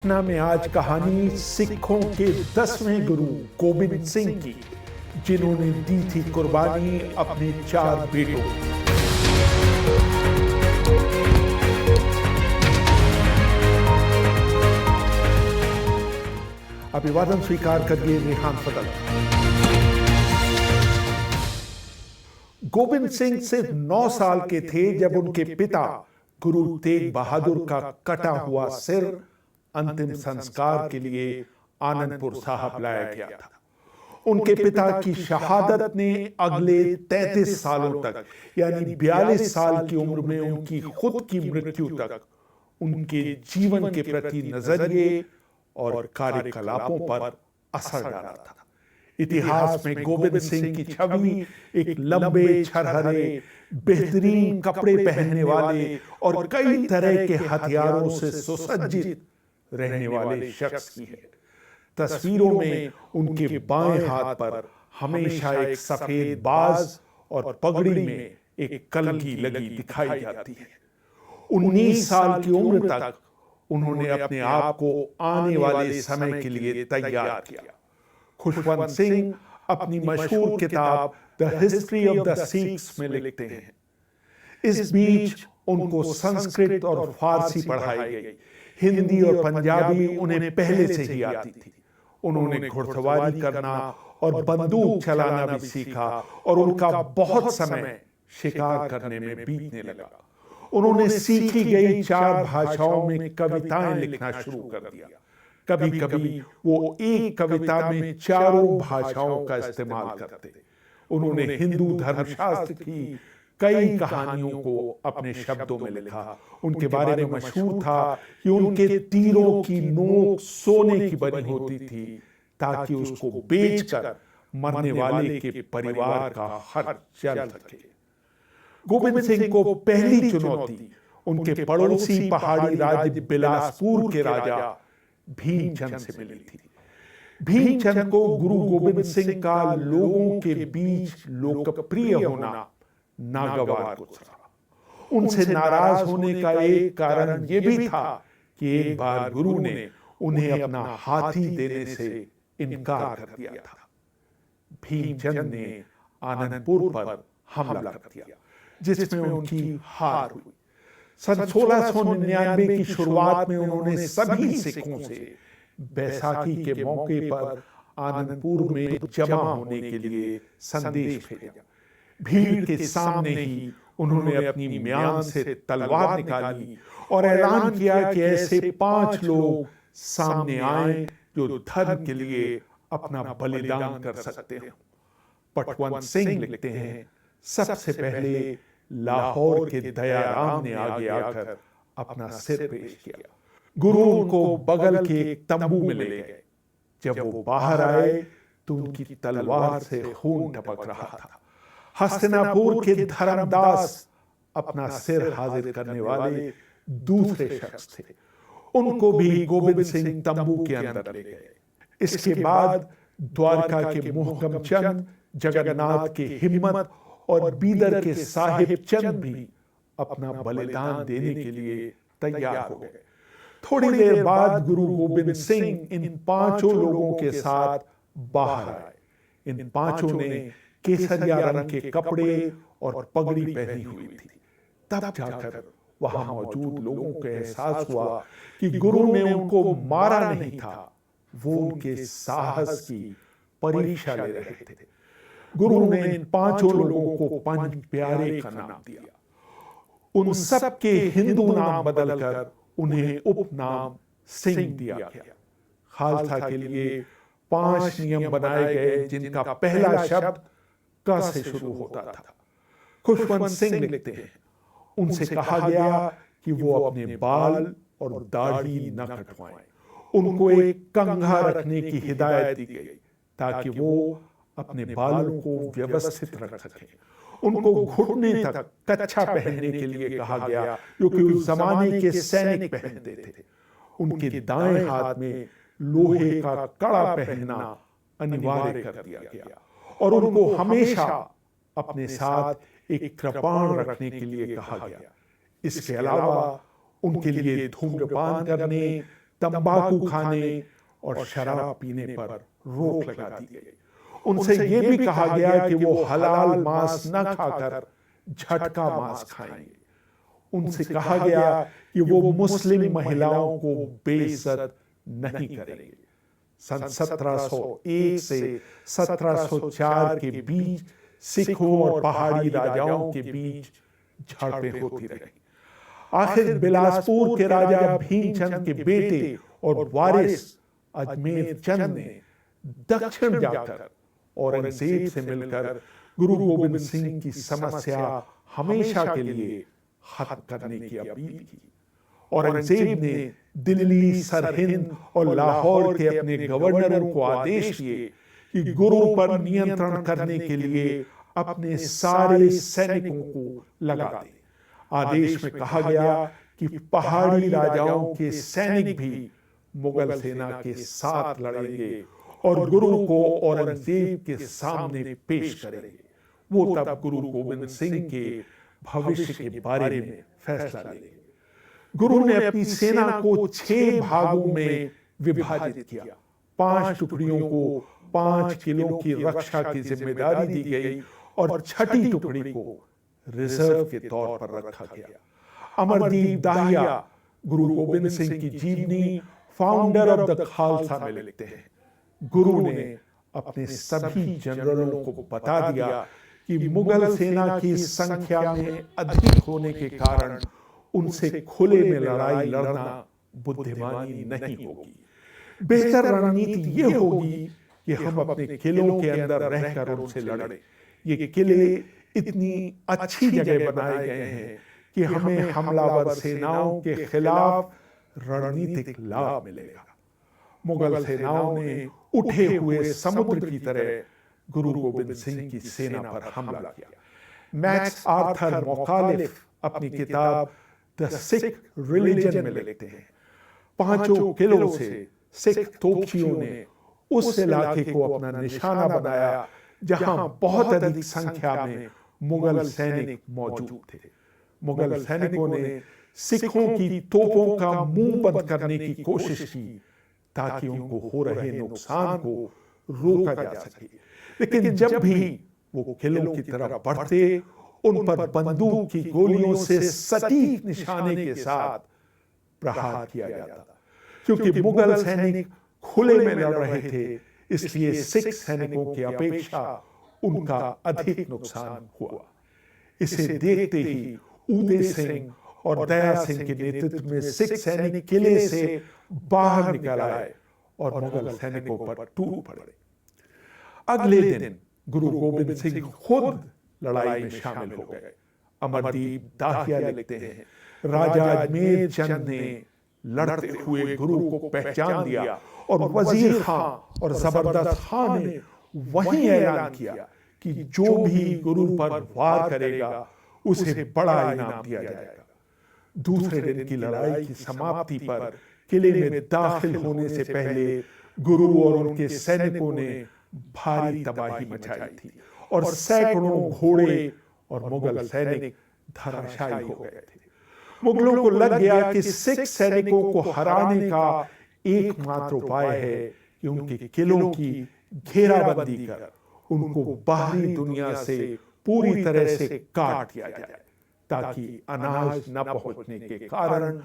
पटना में आज कहानी सिखों के 10वें गुरु गोबिंद सिंह की, जिन्होंने दी थी कुर्बानी अपने 4 बेटों की। अभिवादन स्वीकार करिए रेहान फदल। गोबिंद सिंह सिर्फ 9 साल के थे जब उनके पिता गुरु तेग बहादुर का कटा हुआ सिर अंतिम संस्कार के लिए आनंदपुर साहब लाया गया था। उनके पिता की शहादत ने अगले 33 सालों तक, यानी 42 साल की उम्र में उनकी खुद की मृत्यु तक, उनके जीवन के प्रति नजरिए और कार्यकलापों पर असर डाला था। इतिहास में गोबिंद सिंह की छवि एक लंबे, छरहरे, बेहतरीन कपड़े पहनने वाले और कई तरह के हथियारों से सुसज्जित रहने वाले शख्स की है। तस्वीरों में उनके बाएं हाथ पर हमेशा एक सफेद बाज और पगड़ी में एक कलगी लगी दिखाई जाती है। 19 साल की उम्र तक उन्होंने अपने आप को आने वाले समय के लिए तैयार किया। खुशवंत सिंह अपनी मशहूर किताब the history of the Sikhs में लिखते हैं, इस बीच उनको संस्कृत और फारसी पढ़ाई गई। हिंदी और पंजाबी उन्हें पहले से ही आती थी। उन्होंने घुड़सवारी करना और बंदूक चलाना भी सीखा और उनका बहुत समय शिकार करने में बीतने लगा। उन्होंने सीखी गई 4 भाषाओं में कविताएं लिखना शुरू कर दिया। कभी कभी वो एक कविता में 4 भाषाओं का इस्तेमाल करते। उन्होंने हिंदू धर्मशास्त्र की कई कहानियों को अपने शब्दों में लिखा। उनके बारे में मशहूर था कि उनके तीरों की नोक सोने की बनी होती थी ताकि उसको बेचकर मरने वाले के परिवार का खर्च चल सके। गोबिंद सिंह को पहली चुनौती उनके पड़ोसी पहाड़ी राज्य बिलासपुर के राजा भीमचंद से मिली थी। भीमचंद को गुरु गोबिंद सिंह का लोगों के बीच लोकप्रिय होना नागवार गुजरा। उनसे नाराज होने का एक कारण यह भी था कि एक बार गुरु ने उन्हें अपना हाथी देने से इनकार कर दिया था। भीमचंद ने आनंदपुर पर हमला कर दिया, जिसमें उनकी हार हुई। सन 1699 की शुरुआत में उन्होंने सभी सिखों से बैसाखी के मौके पर आनंदपुर में जमा होने के लिए संदेश भेजा। भीड़ के सामने ही उन्होंने अपनी म्यान से तलवार निकाली और ऐलान किया कि ऐसे 5 लोग सामने आए जो धर्म के लिए अपना बलिदान कर सकते हैं। पटवंत सिंह लिखते हैं, सबसे पहले लाहौर के दयाराम ने आगे आकर अपना सिर पेश किया। गुरु उनको बगल के एक तंबू में ले गए। जब वो बाहर आए तो उनकी तलवार से खून टपक रहा था। हस्तिनापुर के धर्मदास अपना सिर हाजिर करने वाले दूसरे शख्स थे। उनको भी गोबिंद सिंह तंबू के अंदर ले गए। इसके बाद द्वारका के मोहकम चंद, जगन्नाथ के हिम्मत और बीदर के साहिब चंद भी अपना बलिदान देने के लिए तैयार हो गए। थोड़ी देर बाद गुरु गोबिंद सिंह इन 5 लोगों के साथ बाहर आए। इन 5 ने केसरिया रंग के कपड़े और पगड़ी पहनी हुई थी। तब जाकर वहां मौजूद लोगों को एहसास हुआ कि गुरु ने उनको मारा नहीं था, वो उनके साहस की परीक्षा ले रहे थे। गुरु ने इन 5 लोगों को 5 प्यारे का नाम दिया। उन सब के हिंदू नाम बदलकर उन्हें उपनाम सिंह दिया गया। खालसा के लिए 5 नियम बनाए गए, जिनका पहला शब्द क से शुरू होता था। खुशवंत सिंह लिखते हैं, उनसे कहा गया कि वो अपने बाल और दाढ़ी न कटवाएं। उनको एक कंघा रखने की हिदायत दी गई ताकि वो अपने बालों को व्यवस्थित रख सकें। उनको घुटने तक कच्छा पहनने के लिए कहा गया, जो कि उस जमाने के सैनिक पहनते थे। उनके दाएं हाथ में लोहे का कड़ा पहनना अनिवार्य कर दिया गया और उनको हमेशा अपने साथ एक कृपाण रखने के लिए कहा गया। इसके अलावा उनके लिए धूम्रपान करने, तंबाकू खाने और शराब पीने पर रोक लगा दी गई। उनसे यह भी कहा गया कि वो हलाल मांस न खाकर झटका मांस खाएंगे। उनसे कहा गया कि वो मुस्लिम महिलाओं को बेइज्जत नहीं करेंगे। सन 1701 से 1704 के बीच सिखों और पहाड़ी राजाओं के बीच झड़पें होती रही। आखिर बिलासपुर के राजा भीमचंद के बेटे और वारिस अजमेर चंद ने दक्षिण जाकर औरंगजेब से मिलकर गुरु गोविंद सिंह की समस्या हमेशा के लिए खत्म करने की अपील की। औरंगजेब ने दिल्ली, सरहिंद और लाहौर के अपने गवर्नरों को आदेश दिए कि गुरु पर नियंत्रण करने के लिए अपने सारे सैनिकों को लगा दें। आदेश में कहा गया कि पहाड़ी राजाओं के सैनिक भी मुगल सेना के साथ लड़ेंगे और गुरु को औरंगजेब के सामने पेश करेंगे। वो तब गुरु गोविंद सिंह के भविष्य के बारे में फैसला लेंगे। गुरु ने अपनी सेना को 6 भागों में विभाजित किया। 5 टुकड़ियों को 5 किलों की रक्षा की जिम्मेदारी दी गई और 6ठी टुकड़ी को रिजर्व के तौर पर रखा गया। अमरदीप दाहिया गुरु गोविंद सिंह की जीवनी फाउंडर ऑफ द खालसा में लिखते हैं, गुरु ने अपने सभी जनरलों को बता दिया कि मुगल सेना की संख्या में अधिक होने के कारण उनसे खुले में लड़ाई लड़ना बुद्धिमानी नहीं होगी। बेहतर रणनीति ये होगी कि हम अपने किलों के अंदर रहकर उनसे लड़ें। ये किले इतनी अच्छी जगह बनाए गए हैं कि हमें हमलावर सेनाओं के खिलाफ रणनीतिक लाभ मिलेगा। मुगल सेनाओं ने उठे हुए समुद्र की तरह गुरु गोविंद सिंह की सेना पर हमला किया। मैक्स आर्थर मौकालिफ अपनी किताब द सिख रिलीजन में लिखते हैं, 5 किलों से सिख तोपचियों ने उस इलाके को अपना निशाना बनाया जहां बहुत अधिक संख्या में मुगल सैनिक मौजूद थे। मुगल सैनिकों ने सिखों की तोपों का मुंह बंद करने की कोशिश की ताकि उनको हो रहे नुकसान को रोका जा सके, लेकिन जब भी वो किलों की तरफ बढ़ते उन पर बंदूक की गोलियों से सटीक निशाने के साथ प्रहार किया जाता। क्योंकि मुगल सैनिक खुले में लड़ रहे थे, इसलिए सिख सैनिकों की अपेक्षा उनका अधिक नुकसान हुआ। इसे देखते ही उदय सिंह और दया सिंह के नेतृत्व में सिख सैनिक किले से बाहर निकल आए और मुगल सैनिकों पर टूट पड़े। अगले दिन गुरु गोविंद सिंह खुद लड़ाई में शामिल हो गए। अमरदीप दाहिया लिखते हैं, राजा अजमेर चंद ने लड़ते हुए गुरु को पहचान दिया और वजीर खां और जबरदस्त खां ने वही ऐलान किया कि जो भी गुरु पर वार करेगा उसे बड़ा इनाम दिया जाएगा। दूसरे दिन की लड़ाई की समाप्ति पर किले में दाखिल होने से पहले गुरु और उनके सैनिकों ने भारी तबाही मचाई थी और सैकड़ों घोड़े और मुगल सैनिक धराशायी हो गए थे। मुगलों को लग गया कि सिख सैनिकों को हराने का एकमात्र उपाय है कि उनके किलों की घेराबंदी कर उनको बाहरी दुनिया से पूरी तरह से काट दिया जाए, ताकि अनाज न पहुंचने के कारण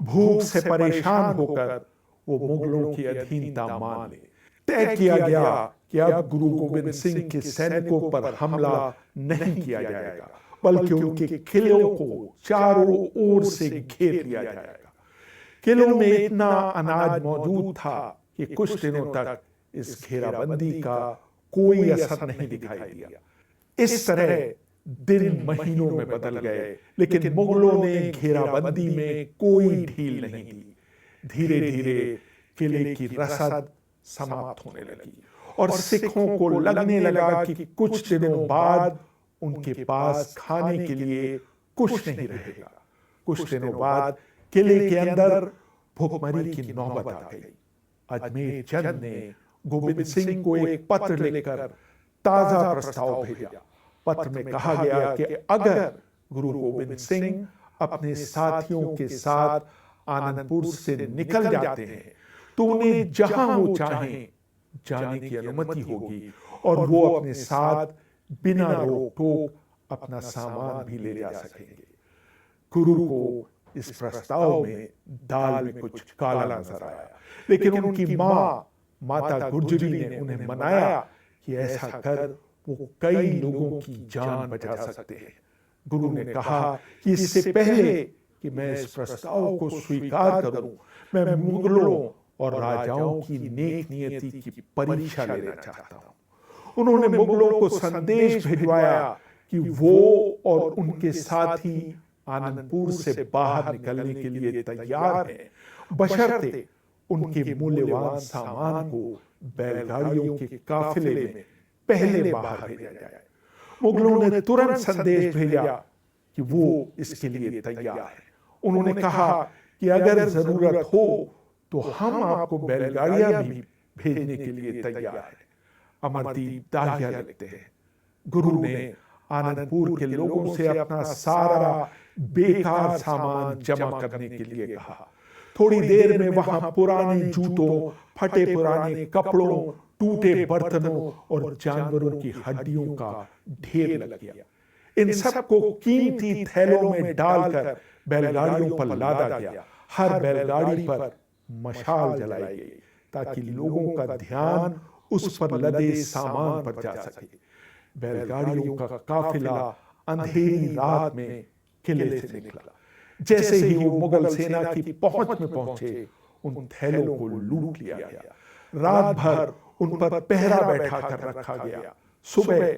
भूख से परेशान होकर वो मुगलों की अधीनता मान ले। तय किया गया कि अब गुरु गोविंद सिंह के सैनिकों पर हमला नहीं किया जाएगा, बल्कि उनके किलों को चारों ओर से घेर लिया जाएगा। किलों में इतना अनाज मौजूद था कि कुछ दिनों तक इस घेराबंदी का कोई असर नहीं दिखाई दिया। इस तरह दिन महीनों में बदल गए, लेकिन मुगलों ने घेराबंदी में कोई ढील नहीं दी। धीरे धीरे किले की रसद समाप्त होने लगी और सिखों को लगने लगा कि कुछ दिनों बाद उनके पास खाने के लिए कुछ नहीं रहेगा। कुछ दिनों बाद किले के अंदर भुखमरी की नौबत आ गई। अजमेर चंद ने गोविंद सिंह को एक पत्र लिखकर ताजा प्रस्ताव भेजा। पत्र में कहा गया कि अगर गुरु गोविंद सिंह अपने साथियों के साथ आनंदपुर से निकल जाते हैं तो उन्हें जहां वो चाहें जाने की अनुमति होगी और वो अपने साथ बिना रोक टोक अपना सामान भी ले जा सकेंगे। गुरु को इस प्रस्ताव में दाल में कुछ काला नजर आया, लेकिन उनकी माता गुर्जरी ने उन्हें मनाया कि ऐसा कर वो कई लोगों की जान बचा सकते हैं। गुरु ने कहा कि इससे पहले कि मैं इस प्रस्ताव को स्वीकार करूं, मैं मुगलों और राजाओं की नेक नियति की परीक्षा लेना चाहता हूं। उन्होंने मुगलों को संदेश भिजवाया कि वो और उनके साथी आनंदपुर से बाहर निकलने के लिए तैयार हैं, बशर्ते उनके मूल्यवान सामान को बैलगाड़ियों के काफिले में पहले बाहर भेजा जाए। मुगलों ने तुरंत संदेश भेजा कि वो इसके लिए तैयार है। उन्होंने कहा कि अगर जरूरत हो तो हम आपको बैलगाड़ियां भी भेजने के लिए तैयार हैं। अमरदीप दाहिया लिखते हैं, गुरु ने आनंदपुर के लोगों से अपना सारा बेकार सामान जमा करने के लिए कहा। थोड़ी देर में वहां पुराने जूतों, फटे पुराने कपड़ों, टूटे बर्तनों और जानवरों की हड्डियों का ढेर लग गया। इन सबको कीमती थैलों में डालकर बैलगाड़ियों पर लादा गया। हर बैलगाड़ी पर मशाल जलाई गई ताकि लोगों का ध्यान उस पर लदे सामान पर जा सके। बैलगाड़ियों का काफिला अंधेरी रात में किले से निकला। जैसे ही वो मुगल सेना की पहुंच में पहुंचे, उन थैलों को लूट लिया गया। रात भर उन पर पहरा बैठा कर रखा गया। सुबह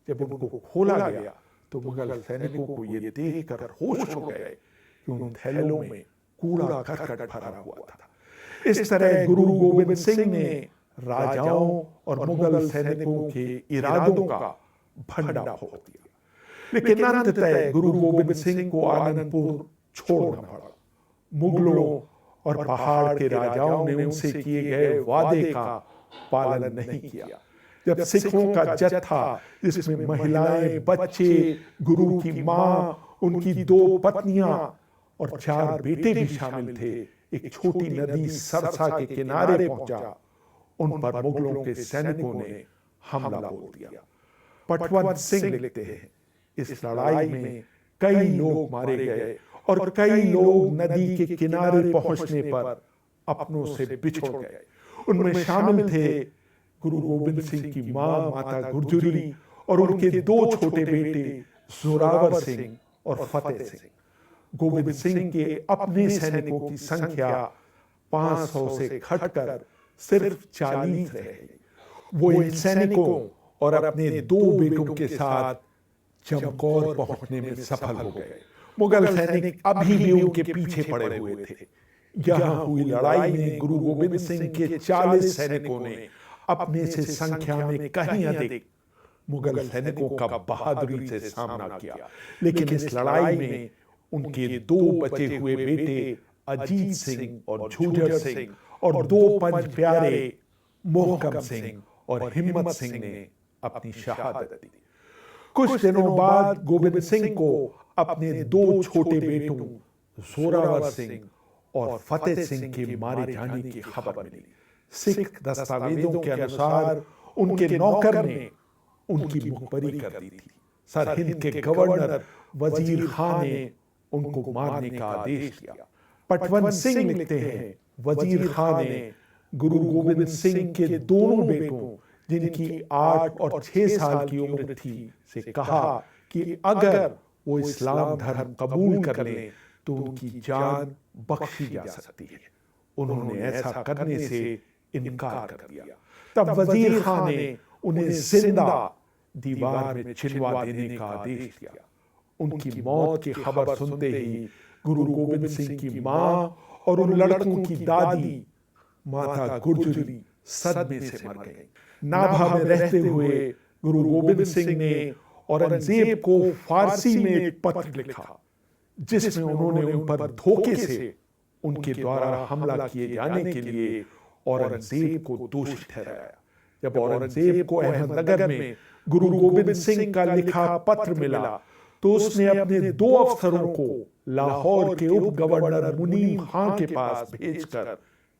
जब उनको खोला गया तो मुगल सैनिकों को ये देखकर होश हो गए कि उन थैलों में कूड़ा करकट भरा हुआ था। इस तरह गुरु गोविंद सिंह ने राजाओं और मुगल सैनिकों के इरादों का भंडा फोड़ दिया। लेकिन अंततः गुरु गोविंद सिंह को आनंदपुर छोड़ना पड़ा। मुगलों और पहाड़ के राजाओं ने उनसे किए गए वादे का पालन नहीं किया। जब सिखों का जत्था, जिसमें महिलाएं, बच्चे, गुरु की मां, उनकी 2 पत्नियां और 4 बेटे भी शामिल थे, एक छोटी नदी सरसा के किनारे पहुंचा, उन पर मुगलों के सैनिकों ने हमला बोल दिया। पटवंत सिंह लिखते हैं, इस लड़ाई में कई लोग मारे गए और कई लोग नदी के किनारे पहुंचने पर अपनों से बिछड़ गए। उनमें शामिल थे गुरु गोविंद सिंह की माता गुर्जरी और उनके 2 छोटे बेटे जोरावर सिंह और फतेह सिंह। गोविंद सिंह के अपने सैनिकों की संख्या 500 से घटकर सिर्फ 40 रह गई। वो इन सैनिकों और अपने 2 बेटों के साथ चमकौर पहुंचने में सफल हो गए। मुगल सैनिक अभी भी उनके पीछे पड़े हुए थे। यहां हुई लड़ाई में गुरु गोविंद सिंह के 40 सैनिकों ने अपने से संख्या में कहीं अधिक मुगल सैनिकों का बहादुरी से सामना किया। लेकिन इस लड़ाई में उनके 2 बचे हुए बेटे अजीत सिंह और झूझर सिंह और 2 पंच प्यारे मोहकम सिंह और हिम्मत सिंह ने अपनी शहादत दी। कुछ दिनों बाद गोविंद सिंह को अपने 2 छोटे बेटों जोरावर सिंह और फतेह सिंह के मारे जाने की खबर मिली। सिख दस्तावेजों के अनुसार उनके नौकर ने उनकी मुखबरी कर दी थी। सरहिंद के गवर्नर वजीर खान ने उनको मारने का आदेश दिया। पटवंत सिंह लिखते हैं, वजीर खान ने गुरु गोविंद सिंह के दोनों बेटों, जिनकी 8 और 6 साल की उम्र थी, से कहा कि अगर वो इस्लाम धर्म कबूल कर लें तो उनकी जान बख्शी जा सकती है। उन्होंने ऐसा करने से इनकार कर दिया। तब वजीर खान ने उन्हें जिंदा दीवार में चिनवा देने का आदेश दिया। उनकी मौत की खबर सुनते ही गुरु गोविंद सिंह की मां और उन लड़कों की दादी माता गुर्जरी सदमे से मर गई। नाभा में रहते हुए गुरु गोविंद सिंह ने औरंगजेब को फारसी में एक पत्र लिखा, जिसमें उन्होंने उन पर धोखे से उनके द्वारा हमला किए जाने के लिए औरंगजेब को दोषी ठहराया। जब औरंगजेब को अहमदनगर में गुरु गोविंद सिंह का लिखा पत्र मिला तो उसने अपने 2 अफसरों को लाहौर के उप गवर्नर मुनीम खां के पास भेजकर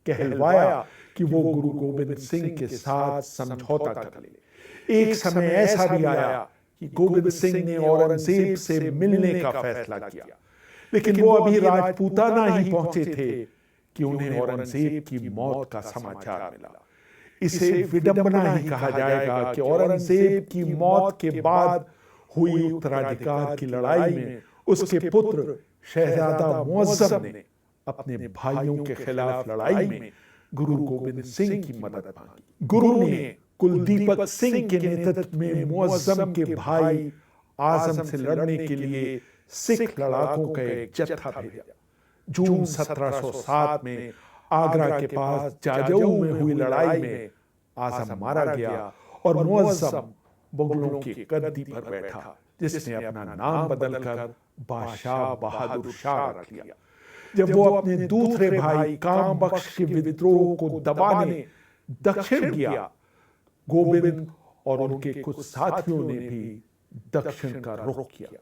कहलवाया कि वो गुरु गोबिंद सिंह के साथ समझौता कर ले। एक समय ऐसा भी आया कि गोबिंद सिंह ने औरंगजेब से मिलने का फैसला किया, लेकिन वो अभी राजपूताना ही पहुंचे थे कि उन्हें औरंगजेब की मौत का समाचार मिला। इसे विडंबना ही कहा जाएगा कि औरंगजेब की मौत के बाद हुई उत्तराधिकार की लड़ाई में उसके पुत्र शहजादा मुअज्जम ने अपने भाइयों के खिलाफ लड़ाई में गुरु गोबिंद सिंह की मदद मांगी। गुरु ने कुलदीपक सिंह के नेतृत्व में मुअज्जम के भाई आजम से लड़ने के लिए सिख लड़ाकों का एक जत्था भेजा। जून 1707 में आगरा के पास जाजऊ में हुई लड़ाई में आजम मारा गया और मुअज्जम मुगलों की गद्दी पर बैठा, जिसने अपना नाम बदलकर बादशाह बहादुर शाह रख लिया। जब वो अपने दूसरे भाई काम बख्श के विद्रोह को दबाने दक्षिण गया, गोबिंद और उनके कुछ साथियों ने भी दक्षिण का रुख किया।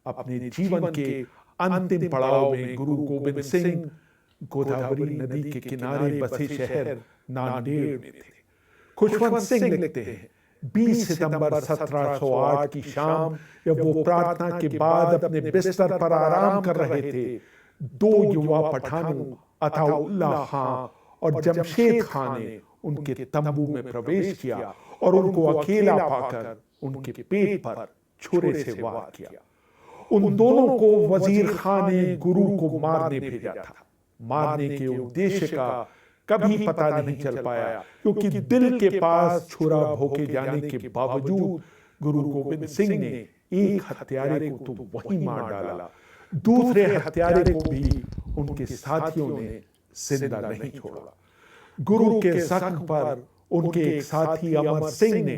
अपने जीवन के अंतिम पड़ाव में गुरु गोबिंद सिंह गोदावरी नदी के किनारे बसे शहर नांदेड़ में थे। खुशवंत सिंह लिखते हैं, 20 सितंबर 1708 की शाम जब वो प्रार्थना के बाद अपने बिस्तर पर आराम कर रहे थे, 2 युवा पठानों अताउल्लाह खां और जमशेद खां ने उनके तंबू में प्रवेश किया और उनको अकेला पाकर उनके पेट पर छुरे से वार किया। उन दोनों को वजीर खां ने गुरु को मारने भेजा था। मारने के उद्देश्य का कभी पता नहीं चल पाया, क्योंकि दिल के पास छुरा भोंके जाने के बावजूद गुरु गोबिंद सिंह ने एक हत्यारे को तो वहीं मार डाला, दूसरे हत्यारे को भी उनके साथियों ने जिंदा नहीं छोड़ा। गुरु के जख्म पर उनके एक साथी अमर सिंह ने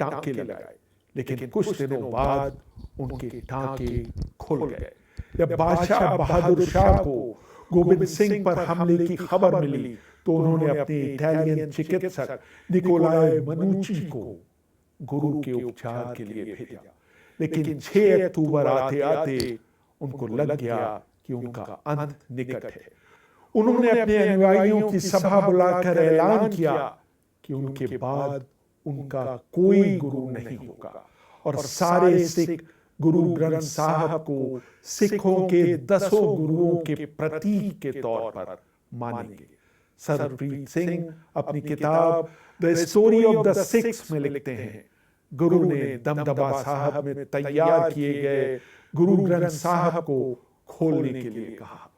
टांके लगाए, लेकिन कुछ दिनों बाद उनके टांके खुल गए। जब बादशाह बहादुर शाह को गोबिंद सिंह पर हमले की खबर मिली तो उन्होंने अपने इटालियन चिकित्सक निकोलाय मनुची को गुरु के उपचार के लिए भेजा, लेकिन 6 अक्टूबर आते आते उनको लग गया कि उनका अंत निकट है। उन्होंने अपने अनुयायियों की सभा बुलाकर ऐलान किया कि उनके बाद उनका कोई गुरु नहीं होगा और सारे सिख गुरु ग्रंथ साहब को सिखों के 10 गुरुओं के प्रतीक के तौर पर मानेंगे। सरप्रीत सिंह अपनी किताब the story of the six में लिखते हैं, गुरु ने दमदमा साहब में तैयार किए गए गुरु ग्रंथ साहब को खोलने के लिए कहा।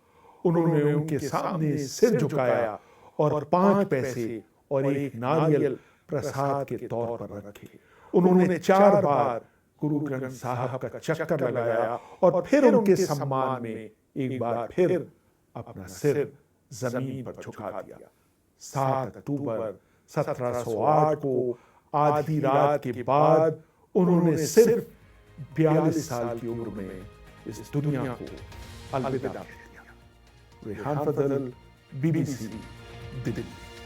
उन्होंने उनके सामने सिर झुकाया और 5 पैसे और 1 नारियल प्रसाद के तौर पर रखे। उन्होंने 4 बार गुरु ग्रंथ साहब का चक्कर लगाया और फिर उनके सम्मान में एक बार फिर अपना सिर जमीन पर झुका दिया। 7 अक्टूबर 1708 को आधी रात के बाद उन्होंने सिर्फ 42 साल की उम्र में इस दुनिया को अलविदा कह दिया। रेहान फजल, BBC, दिल्ली।